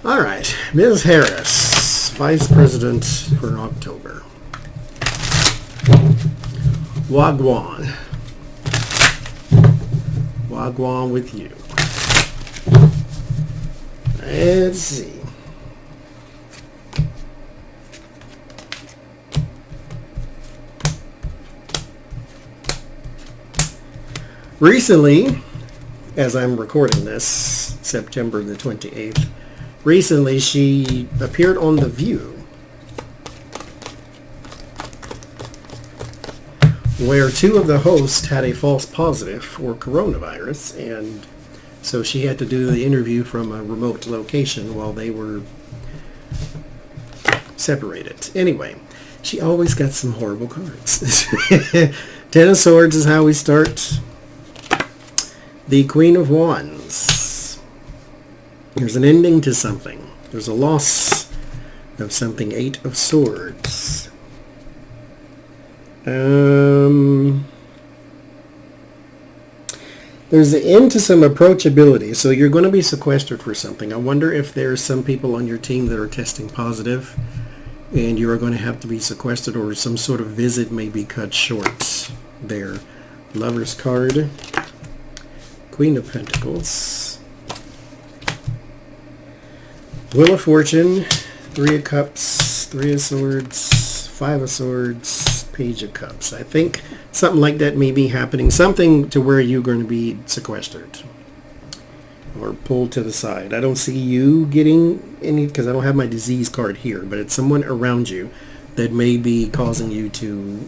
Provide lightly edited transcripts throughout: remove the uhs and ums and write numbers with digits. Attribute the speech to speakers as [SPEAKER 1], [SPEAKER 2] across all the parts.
[SPEAKER 1] All right, Ms. Harris, Vice President for October. Wagwan. Wagwan with you. Let's see. Recently, as I'm recording this, September the 28th, recently she appeared on The View, where two of the hosts had a false positive for coronavirus, and so she had to do the interview from a remote location while they were separated. Anyway, she always got some horrible cards. Ten of Swords is how we start. The Queen of Wands. There's an ending to something. There's a loss of something. Eight of Swords. There's the end to some approachability. So you're going to be sequestered for something. I wonder if there's some people on your team that are testing positive and you are going to have to be sequestered, or some sort of visit may be cut short there. Lover's card. Queen of Pentacles. Wheel of Fortune. Three of Cups. Three of Swords. Five of Swords. Page of Cups. I think something like that may be happening. Something to where you're going to be sequestered or pulled to the side. I don't see you getting any, because I don't have my disease card here, but it's someone around you that may be causing you to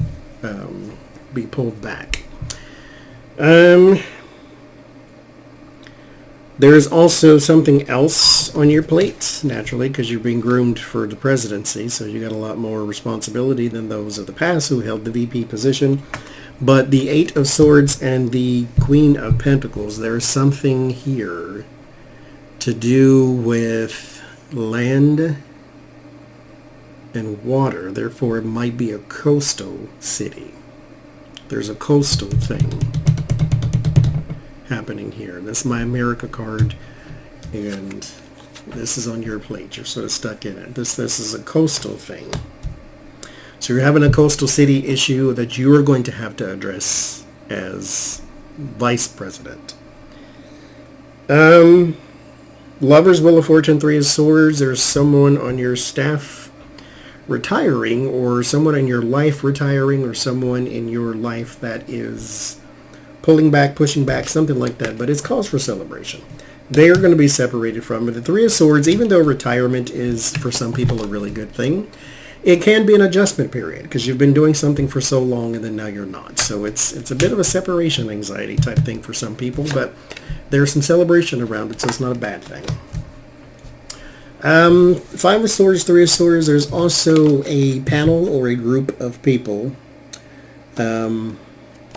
[SPEAKER 1] be pulled back. There is also something else on your plate, naturally, because you're being groomed for the presidency, so you got a lot more responsibility than those of the past who held the VP position. But the Eight of Swords and the Queen of Pentacles, there's something here to do with land and water. Therefore, it might be a coastal city. There's a coastal thing happening here. This is my America card, and this is on your plate. You're sort of stuck in it. This is a coastal thing. So you're having a coastal city issue that you are going to have to address as vice president. Lovers, Wheel of Fortune, Three of Swords. There's someone on your staff retiring, or someone in your life retiring, or someone in your life that is pulling back, pushing back, something like that, but it's cause for celebration. They are going to be separated from it. The Three of Swords, even though retirement is for some people a really good thing, it can be an adjustment period because you've been doing something for so long and then now you're not. So it's a bit of a separation anxiety type thing for some people, but there's some celebration around it, so it's not a bad thing. Five of Swords, Three of Swords. There's also a panel or a group of people.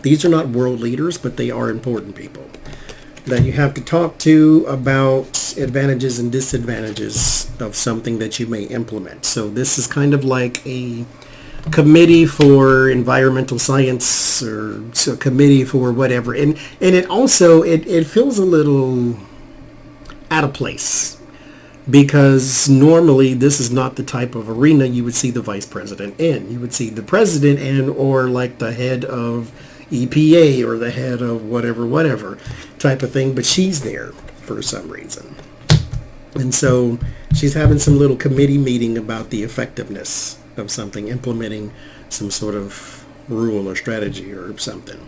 [SPEAKER 1] These are not world leaders, but they are important people that you have to talk to about advantages and disadvantages of something that you may implement. So this is kind of like a committee for environmental science, or a committee for whatever. And it also, it feels a little out of place, because normally this is not the type of arena you would see the vice president in. You would see the president in, or like the head of EPA or the head of whatever type of thing, but she's there for some reason. And so she's having some little committee meeting about the effectiveness of something, implementing some sort of rule or strategy or something.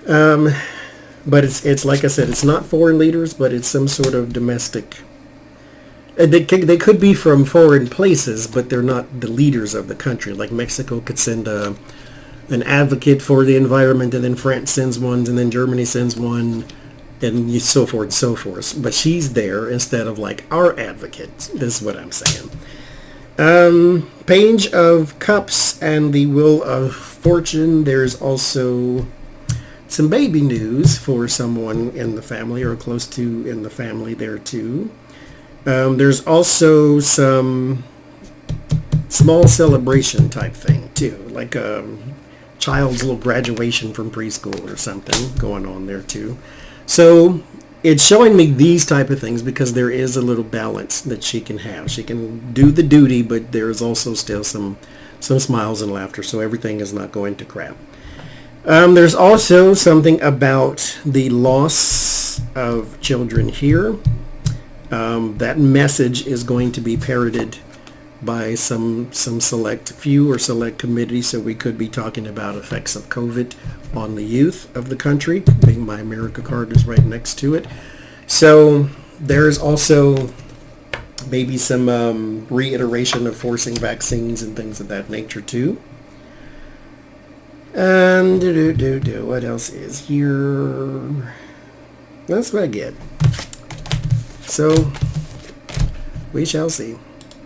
[SPEAKER 1] But it's like I said, it's not foreign leaders, but it's some sort of domestic. They could be from foreign places, but they're not the leaders of the country. Like Mexico could send an advocate for the environment, and then France sends one, and then Germany sends one, and so forth and so forth. But she's there instead of like our advocate. This is what I'm saying. Page of Cups and the Wheel of Fortune. There's also some baby news for someone in the family or close to in the family there too. There's also some small celebration type thing too, like a child's little graduation from preschool or something going on there too. So it's showing me these type of things because there is a little balance that she can have. She can do the duty, but there is also still some smiles and laughter, so everything is not going to crap. There's also something about the loss of children here. That message is going to be parroted by some select few or select committee, so we could be talking about effects of COVID on the youth of the country. Being my America card is right next to it. So there's also maybe some reiteration of forcing vaccines and things of that nature too. And what else is here? That's what I get. So we shall see.